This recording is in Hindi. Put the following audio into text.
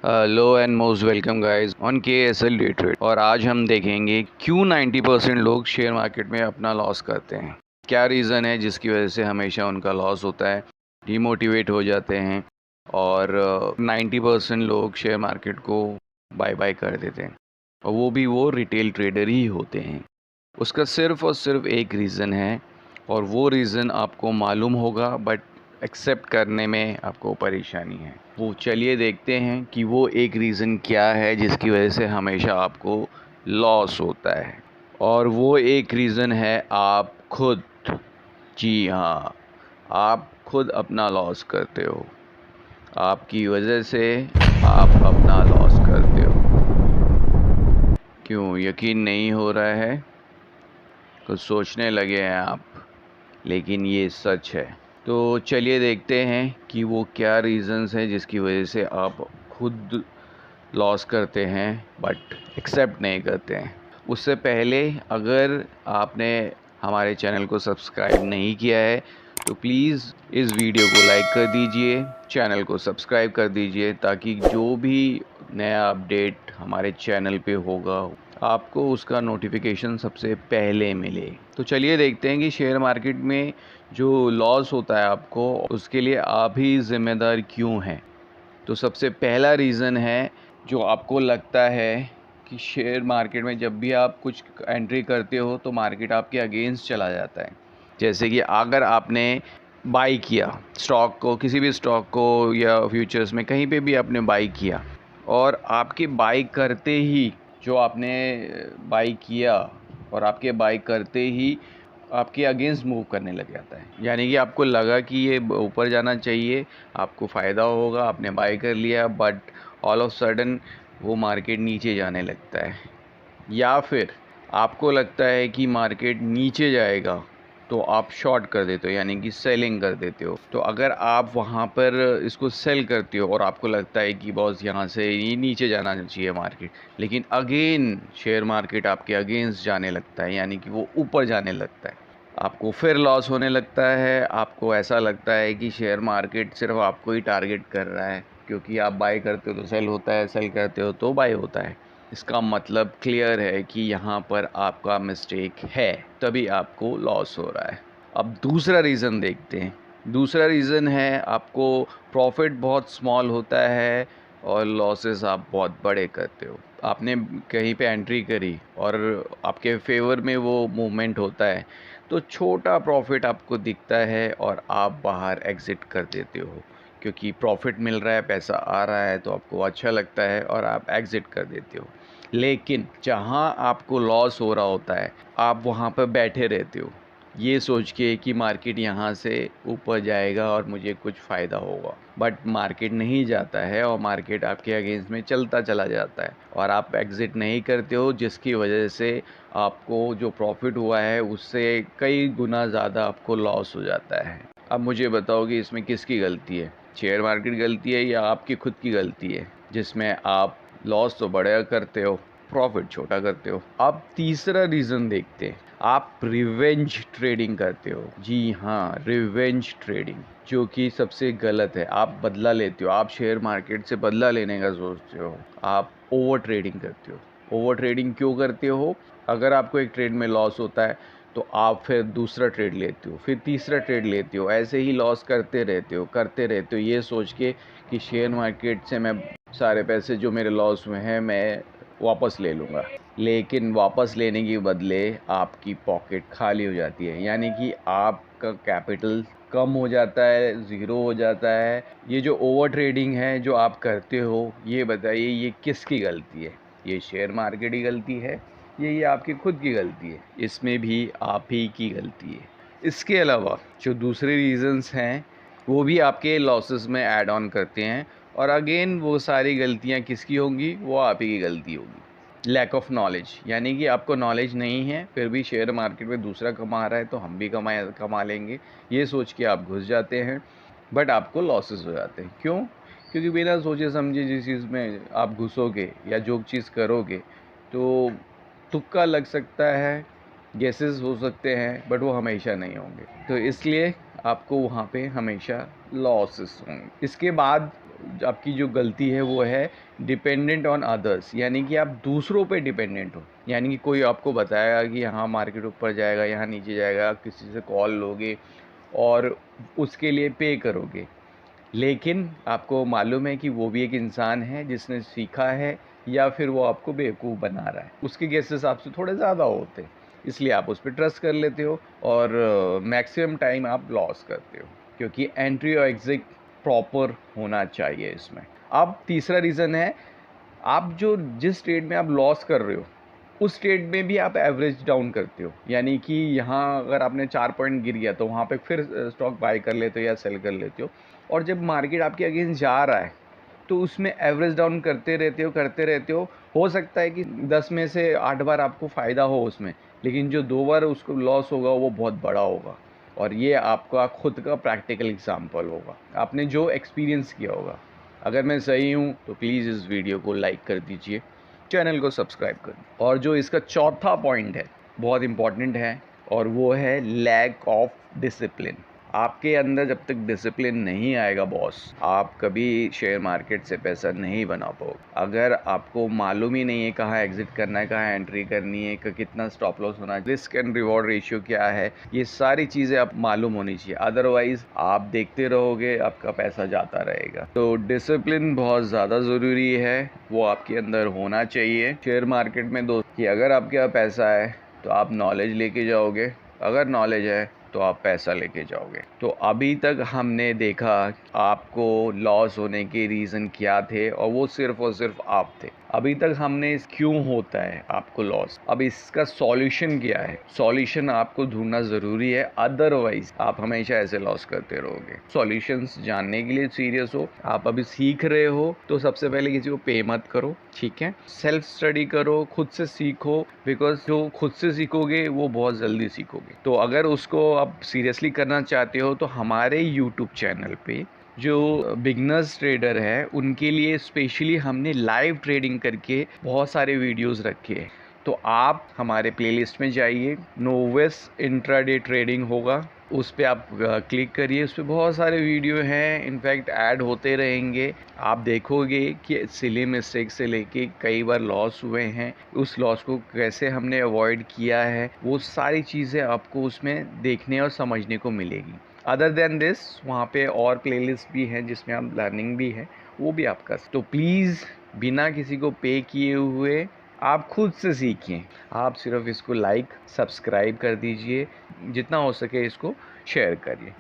Low and most welcome guys on KSL day trade. और आज हम देखेंगे क्यों 90% लोग शेयर मार्केट में अपना लॉस करते हैं। क्या रीज़न है जिसकी वजह से हमेशा उनका लॉस होता है, डिमोटिवेट हो जाते हैं और 90% लोग शेयर मार्केट को बाय बाय कर देते हैं, और वो रिटेल ट्रेडर ही होते हैं। उसका सिर्फ और सिर्फ एक रीज़न है, और वो रीज़न आपको मालूम होगा बट एक्सेप्ट करने में आपको परेशानी है। वो चलिए देखते हैं कि वो एक रीज़न क्या है जिसकी वजह से हमेशा आपको लॉस होता है। और वो एक रीज़न है आप खुद। जी हाँ, आप खुद अपना लॉस करते हो। आपकी वजह से आप अपना लॉस करते हो। क्यों यकीन नहीं हो रहा है? कुछ सोचने लगे हैं आप, लेकिन ये सच है। तो चलिए देखते हैं कि वो क्या रीज़न्स हैं जिसकी वजह से आप खुद लॉस करते हैं बट एक्सेप्ट नहीं करते हैं। उससे पहले अगर आपने हमारे चैनल को सब्सक्राइब नहीं किया है तो प्लीज़ इस वीडियो को लाइक कर दीजिए, चैनल को सब्सक्राइब कर दीजिए, ताकि जो भी नया अपडेट हमारे चैनल पे होगा आपको उसका नोटिफिकेशन सबसे पहले मिले। तो चलिए देखते हैं कि शेयर मार्केट में जो लॉस होता है आपको, उसके लिए आप ही ज़िम्मेदार क्यों हैं। तो सबसे पहला रीज़न है, जो आपको लगता है कि शेयर मार्केट में जब भी आप कुछ एंट्री करते हो तो मार्केट आपके अगेंस्ट चला जाता है। जैसे कि अगर आपने बाई किया स्टॉक को, किसी भी स्टॉक को या फ्यूचर्स में कहीं पे भी आपने बाई किया, और आपके बाई करते ही जो आपने बाई किया और आपके बाई करते ही आपके अगेंस्ट मूव करने लग जाता है, यानी कि आपको लगा कि ये ऊपर जाना चाहिए, आपको फ़ायदा होगा, आपने बाई कर लिया, बट ऑल ऑफ सडन वो मार्केट नीचे जाने लगता है। या फिर आपको लगता है कि मार्केट नीचे जाएगा तो आप शॉर्ट कर देते हो, यानी कि सेलिंग कर देते हो। तो अगर आप वहाँ पर इसको सेल करते हो और आपको लगता है कि बॉस यहाँ से ये नीचे जाना चाहिए मार्केट, लेकिन अगेन शेयर मार्केट आपके अगेंस्ट जाने लगता है, यानी कि वो ऊपर जाने लगता है, आपको फिर लॉस होने लगता है। आपको ऐसा लगता है कि शेयर मार्केट सिर्फ आपको ही टारगेट कर रहा है, क्योंकि आप बाय करते हो तो सेल होता है, सेल करते हो तो बाय होता है। इसका मतलब क्लियर है कि यहाँ पर आपका मिस्टेक है, तभी आपको लॉस हो रहा है। अब दूसरा रीज़न देखते हैं। दूसरा रीज़न है, आपको प्रॉफिट बहुत स्मॉल होता है और लॉसेस आप बहुत बड़े करते हो। आपने कहीं पे एंट्री करी और आपके फेवर में वो मूवमेंट होता है, तो छोटा प्रॉफिट आपको दिखता है और आप बाहर एग्ज़िट कर देते हो, क्योंकि प्रॉफिट मिल रहा है, पैसा आ रहा है, तो आपको अच्छा लगता है और आप एग्ज़िट कर देते हो। लेकिन जहाँ आपको लॉस हो रहा होता है, आप वहाँ पर बैठे रहते हो, ये सोच के कि मार्केट यहाँ से ऊपर जाएगा और मुझे कुछ फ़ायदा होगा। बट मार्केट नहीं जाता है और मार्केट आपके अगेंस्ट में चलता चला जाता है, और आप एग्ज़िट नहीं करते हो, जिसकी वजह से आपको जो प्रॉफिट हुआ है उससे कई गुना ज़्यादा आपको लॉस हो जाता है। अब मुझे बताओ कि इसमें किसकी गलती है? शेयर मार्केट गलती है या आपकी खुद की गलती है, जिसमें आप लॉस तो बड़ा करते हो, प्रॉफिट छोटा करते हो। अब तीसरा रीज़न देखते हैं, आप रिवेंज ट्रेडिंग करते हो। जी हाँ, रिवेंज ट्रेडिंग, जो कि सबसे गलत है। आप बदला लेते हो, आप शेयर मार्केट से बदला लेने का सोचते हो, आप ओवर ट्रेडिंग करते हो। ओवर ट्रेडिंग क्यों करते हो? अगर आपको एक ट्रेड में लॉस होता है तो आप फिर दूसरा ट्रेड लेते हो, फिर तीसरा ट्रेड लेते हो, ऐसे ही लॉस करते रहते हो, ये सोच के कि शेयर मार्केट से मैं सारे पैसे जो मेरे लॉस हुए हैं मैं वापस ले लूँगा। लेकिन वापस लेने के बदले आपकी पॉकेट खाली हो जाती है, यानी कि आपका कैपिटल कम हो जाता है, ज़ीरो हो जाता है। ये जो ओवर ट्रेडिंग है जो आप करते हो, ये बताइए ये किसकी गलती है? ये शेयर मार्केट की गलती है, ये आपकी खुद की गलती है? इसमें भी आप ही की गलती है। इसके अलावा जो दूसरे रीज़न्स हैं वो भी आपके लॉसेस में ऐड ऑन करते हैं, और अगेन वो सारी गलतियाँ किसकी होंगी? वो आप ही की गलती होगी। लैक ऑफ नॉलेज, यानी कि आपको नॉलेज नहीं है, फिर भी शेयर मार्केट में दूसरा कमा रहा है तो हम भी कमा लेंगे, ये सोच के आप घुस जाते हैं, बट आपको लॉसेस हो जाते हैं। क्यों? क्योंकि बिना सोचे समझे जिस चीज़ में आप घुसोगे या जो चीज़ करोगे, तो तुक्का लग सकता है, गेसेस हो सकते हैं, बट वो हमेशा नहीं होंगे। तो इसलिए आपको वहाँ पे हमेशा लॉसेस होंगे। इसके बाद आपकी जो गलती है वो है डिपेंडेंट ऑन अदर्स, यानी कि आप दूसरों पे डिपेंडेंट हो। यानी कि कोई आपको बताएगा कि यहाँ मार्केट ऊपर जाएगा, यहाँ नीचे जाएगा, किसी से कॉल लोगे और उसके लिए पे करोगे, लेकिन आपको मालूम है कि वो भी एक इंसान है जिसने सीखा है, या फिर वो आपको बेवकूफ़ बना रहा है। उसके गेसेस आपसे थोड़े ज़्यादा होते हैं, इसलिए आप उस पर ट्रस्ट कर लेते हो और मैक्सिमम टाइम आप लॉस करते हो, क्योंकि एंट्री और एग्जिट प्रॉपर होना चाहिए इसमें। अब तीसरा रीज़न है, आप जो जिस ट्रेड में आप लॉस कर रहे हो उस ट्रेड में भी आप एवरेज डाउन करते हो, यानी कि यहाँ अगर आपने 4 पॉइंट गिर गया तो वहाँ पे फिर स्टॉक बाय कर लेते हो या सेल कर लेते हो, और जब मार्केट आपके अगेंस्ट जा रहा है तो उसमें एवरेज डाउन करते रहते हो सकता है कि 10 में से 8 बार आपको फ़ायदा हो उसमें, लेकिन जो 2 बार उसको लॉस होगा वो बहुत बड़ा होगा, और ये आपका खुद का प्रैक्टिकल एग्जाम्पल होगा, आपने जो एक्सपीरियंस किया होगा। अगर मैं सही हूँ तो प्लीज़ इस वीडियो को लाइक कर दीजिए, चैनल को सब्सक्राइब कर दीजिए। और जो इसका चौथा पॉइंट है बहुत इम्पॉर्टेंट है, और वो है लैक ऑफ डिसिप्लिन। आपके अंदर जब तक डिसिप्लिन नहीं आएगा बॉस, आप कभी शेयर मार्केट से पैसा नहीं बना पाओगे। अगर आपको मालूम ही नहीं है कहाँ एग्जिट करना है, कहाँ एंट्री करनी है, कितना स्टॉप लॉस होना है, रिस्क एंड रिवॉर्ड रेशियो क्या है, ये सारी चीज़ें आप मालूम होनी चाहिए, अदरवाइज आप देखते रहोगे आपका पैसा जाता रहेगा। तो डिसिप्लिन बहुत ज़्यादा ज़रूरी है, वो आपके अंदर होना चाहिए। शेयर मार्केट में दोस्त कि अगर आपके पास पैसा है तो आप नॉलेज लेके जाओगे, अगर नॉलेज है तो आप पैसा लेके जाओगे। तो अभी तक हमने देखा आपको लॉस होने के रीज़न क्या थे, और वो सिर्फ और सिर्फ आप थे। अभी तक हमने क्यों होता है आपको लॉस, अब इसका सॉल्यूशन क्या है, सॉल्यूशन आपको ढूंढना ज़रूरी है, अदरवाइज आप हमेशा ऐसे लॉस करते रहोगे। सॉल्यूशंस जानने के लिए सीरियस हो, आप अभी सीख रहे हो तो सबसे पहले किसी को पे मत करो, ठीक है, सेल्फ स्टडी करो, खुद से सीखो, बिकॉज जो खुद से सीखोगे वो बहुत जल्दी सीखोगे। तो अगर उसको आप सीरियसली करना चाहते हो तो हमारे यूट्यूब चैनल पे जो बिगनर्स ट्रेडर है उनके लिए स्पेशली हमने लाइव ट्रेडिंग करके बहुत सारे वीडियोस रखे हैं, तो आप हमारे प्लेलिस्ट में जाइए, नोवेस इंट्राडे ट्रेडिंग होगा, उस पर आप क्लिक करिए, उस पर बहुत सारे वीडियो हैं, इनफैक्ट ऐड होते रहेंगे। आप देखोगे कि सिली मिस्टेक से लेके कई बार लॉस हुए हैं, उस लॉस को कैसे हमने अवॉइड किया है, वो सारी चीज़ें आपको उसमें देखने और समझने को मिलेगी। अदर देन दिस वहाँ पे और प्लेलिस्ट भी हैं जिसमें आप लर्निंग भी है, वो भी आप कर। तो प्लीज़ बिना किसी को पे किए हुए आप खुद से सीखिए। आप सिर्फ इसको लाइक सब्सक्राइब कर दीजिए, जितना हो सके इसको शेयर करिए।